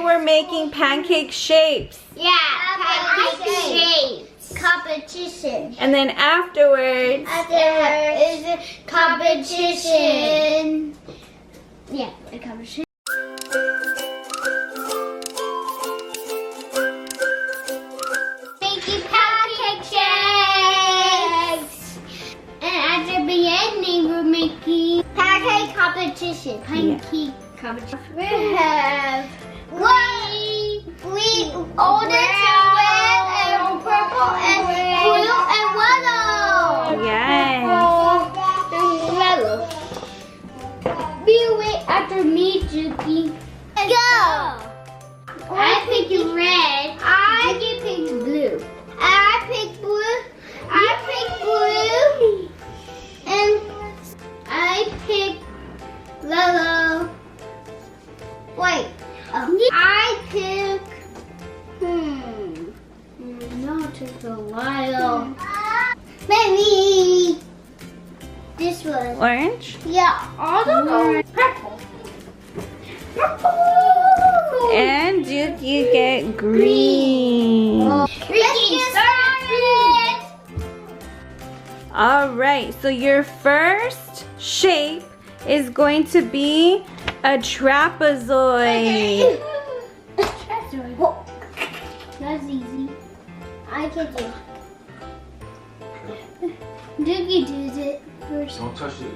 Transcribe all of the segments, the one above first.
we're making pancake shapes. Yeah, pancake shapes. Competition. And then afterwards Is a competition. Yeah, a competition. Making pancake shapes. And at the beginning, we're making pancake competition. Pancake competition. We have green, orange, red, and purple, and blue, and yellow. Yes. And yellow. Be wait after me, Juki. Go. I pick red. I pick blue. I pick blue. I pick blue. And I pick yellow. Wait. I pick. No, it took a while. Maybe this one. Orange. Yeah, all the orange. Purple. Purple. And Duke, you get green. Let's get started. All right, so your first shape is going to be a trapezoid. That's easy. I can do. Doogie does it first. Don't touch it.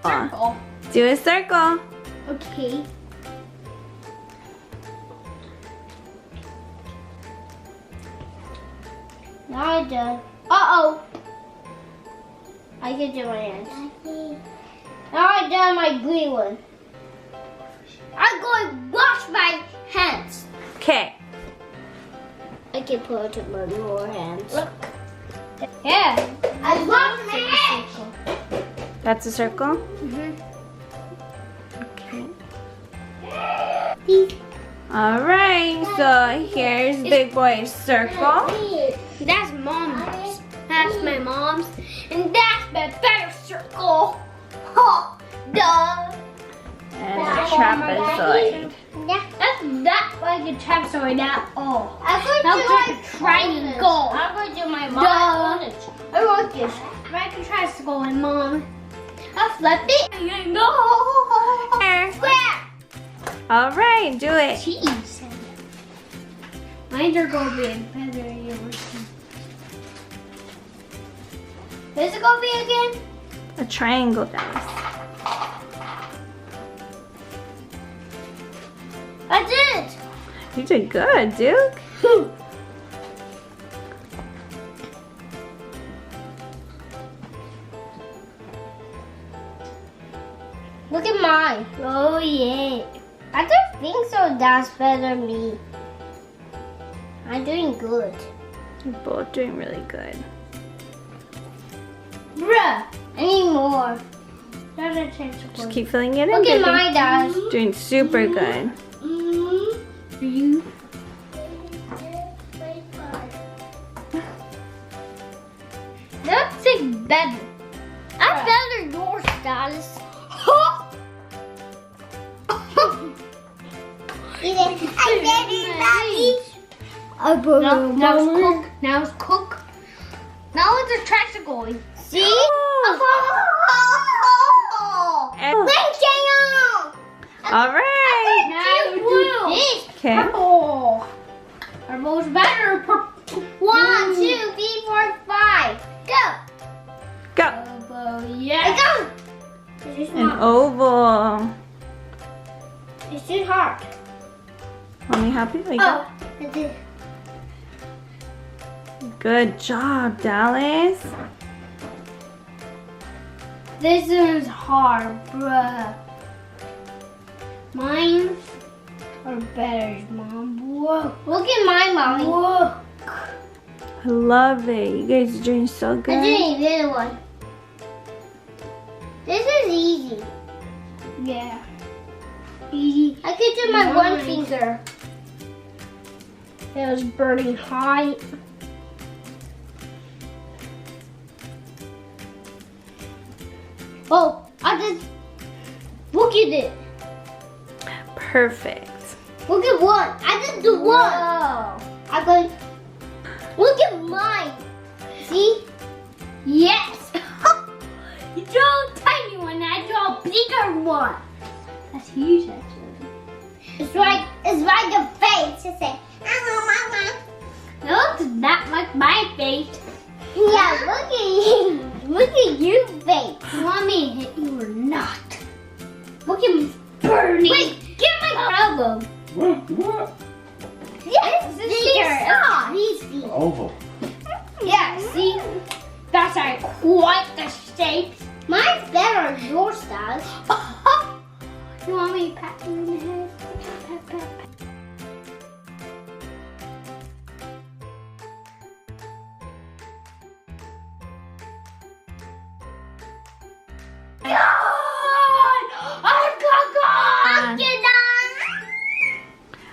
Circle. Do a circle. Okay. Now I'm done. Uh-oh. I can do my hands. Now I'm done my green one. I'm going to wash my hands. Okay. I can put it on more hands. Look. Yeah. I washed my hands. That's a circle. Mm-hmm. Okay. All right. So here's Big Boy's circle. That's mom's. That's my mom's. And that's my better circle. Oh, duh. And a trapezoid. Yeah. That's not like a trapezoid at all. I'm going to do like a triangle. I'm going to do my mom's. I want this. Like a triangle and mom. I'll flip it. No. Square. All right, do it. Cheese. Mine are going to be better than yours. Where's it going to be again? A triangle, Dallas. I did. You did good, Duke. Look at mine. Oh yeah. I don't think so. That's better than me. I'm doing good. You're both doing really good. Bruh. I need more. Just keep filling it in. Look at baby. mine, Dad. Doing super good. You. That's it better. I'm better than yours, Dallas. Now it's cook. Now it's cook. Now it's a tractor going. See? And- all right. Now we do this. Okay. Purple. Purple's better. 1, 2, 3, 4, 5. Go. Go. Yeah. Go. An oval. It's too hard. Mommy happy? Like Oh, I did. Good job, Dallas. This is hard, bruh. Mine are better, Mom. Whoa. Look at my mommy. Whoa. I love it. You guys are doing so good. I didn't the other one. This is easy. Yeah. Easy. I could do my one finger. It was burning hot. Oh, I just look at it. Perfect. Look at one. I just do one. I'm going. Look at mine. See? Yes. You draw a tiny one. I draw a bigger one. That's huge, actually. It's like a face. Just say, mama. It looks not like my face. Yeah, look at you. Look at your face. You want me to hit you or not? Look at me burning. Wait, get my elbow. What? Yes, it's these feet. Oval. Yeah, see? That's like quite the shape. Mine's better than yours does. You want me to pat you in the head? Pat, pat, pat, pat.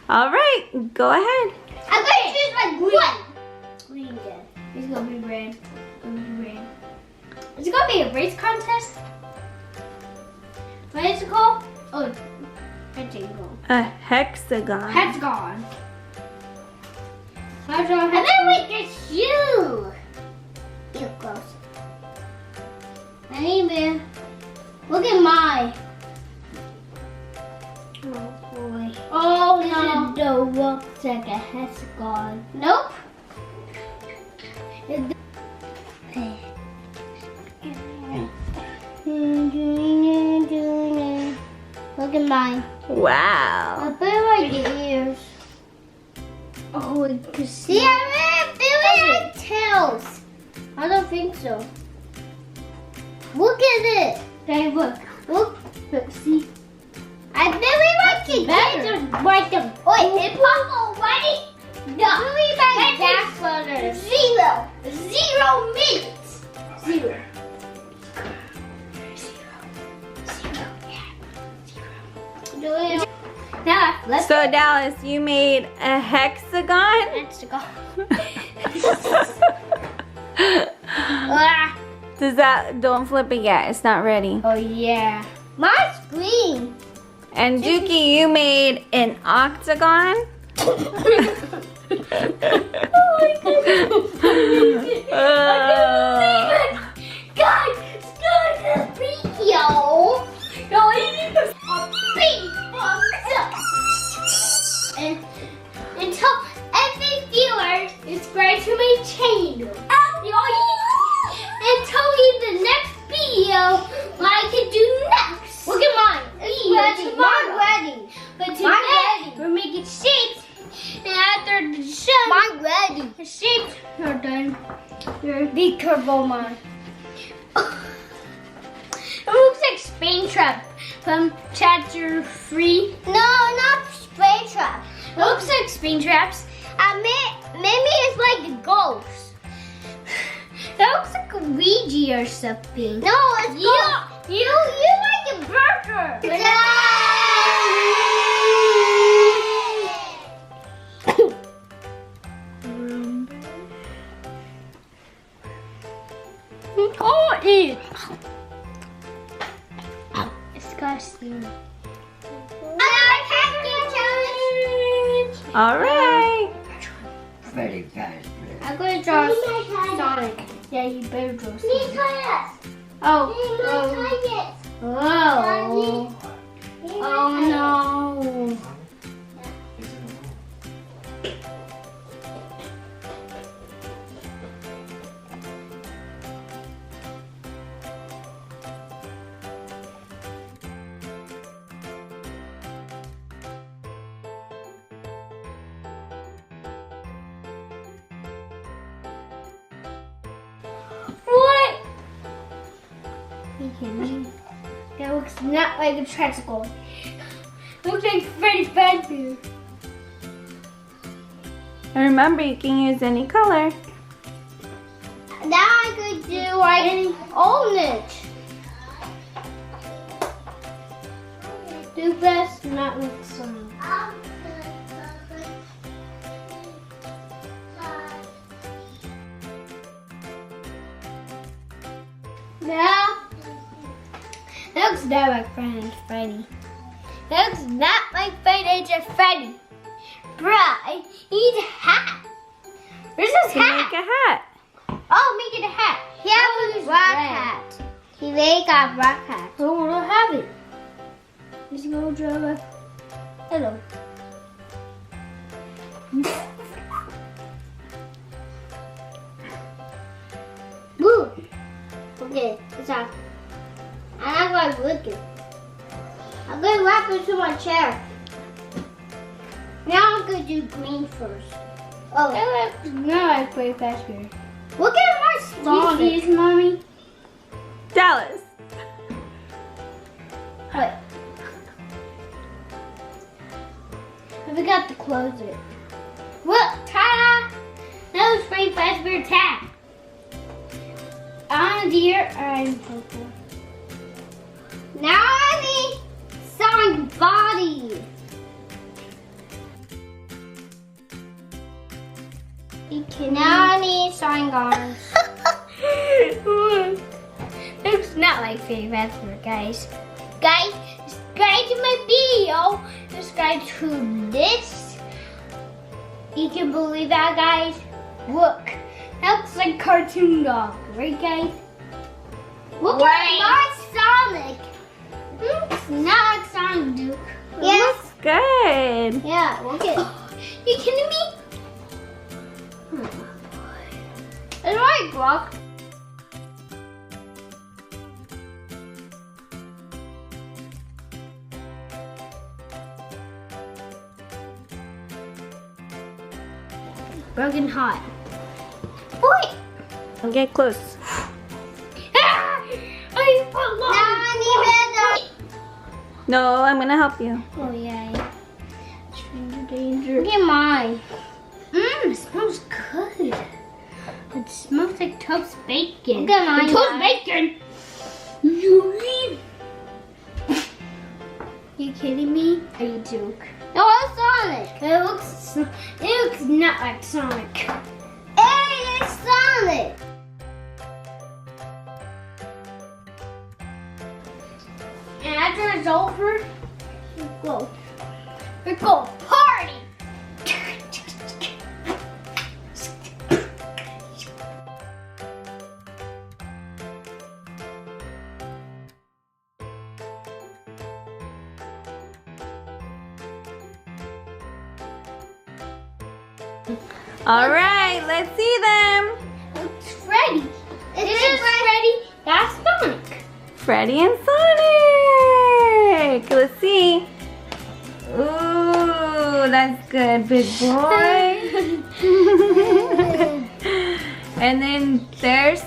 All right, go ahead. I'm gonna choose my green. Green again. It's gonna be red. Red. Is it gonna be a race contest? What is it called? Oh, rectangle. A hexagon. Hexagon. And then we get you. Ew, gross. I need to look at mine. Oh boy. Oh no. It looks like a hexagon. Nope. Look at mine. Wow. I feel like the ears. Oh, you can see. I feel like tails. I don't think so. Look at it. Okay, look. Look. See. I really like it. Better. Like them. Wait, it's already. No. Really like back butters. 0. 0 minutes. 0. Now, let's So Dallas, you made a hexagon? Hexagon. Does that, don't flip it yet, it's not ready. Oh yeah. Mine's green. And Dookie, you made an octagon? Guys, it's gonna be yo. No, I need a big thumbs up. And tell every viewer subscribe to my channel. And tell me the next video what I can do next. Look at mine. Mine ready. But today we're making shapes. And after the show, mine ready. The shapes are done. Be careful, mine. It looks like Springtrap from Chapter 3. No, not Springtrap. It looks like Springtraps. Maybe it's like a ghost. That looks like a Ouija or something. No, it's you like a burger. Oh, ew. Disgusting. All right. Very fast. I'm going to draw Sonic. Yeah, you better draw Sonic. Oh. Oh. Oh no. What? That looks not like a tricycle. It looks like Freddy Fazbear. And remember, you can use any color. now I could do like orange. Do best, not like some. Now, that looks not like Freddy. That looks not like Freddy. Bruh, I need a hat. Where's his hat? Make a hat. Oh, make it a hat. He has a black hat. He really got a black hat. Oh, I don't have it. Let's go, Java. Hello. Woo. Okay, it's off. I'm not going to lick it. I'm going to wrap it to my chair. Now I'm going to do green first. Oh. Now I play faster. Look at my Sonic. Excuse, Mommy. Dallas. What? I forgot to close it. Look, ta-da! That was pretty fast for attack. On deer, I'm purple. Now I need Sonic body. Now I need Sonic arms. Looks not like Freddy Fazbear, guys. Guys, subscribe to my video. Subscribe to this. You can believe that, guys. Look, that looks like cartoon dog, right, guys? Look at my Sonic. Looks not like Sonic, Duke. Yes. Looks good. Yeah, look at. You kidding me? It's right, Brock. Broken hot. Boy! I'll get close. No, I'm gonna help you. Oh yeah. Danger. Look at mine. It smells good. It smells like toast bacon. Look at mine. Toast bacon. You kidding me? Are you joke? No, it's Sonic. It looks not like Sonic. Hey, it's Sonic. And after it's over, we go party. All right, let's see them. It's Freddy. This is Freddy. That's Sonic. Freddy and Sonic. Let's see. Ooh, that's good, big boy. And then there's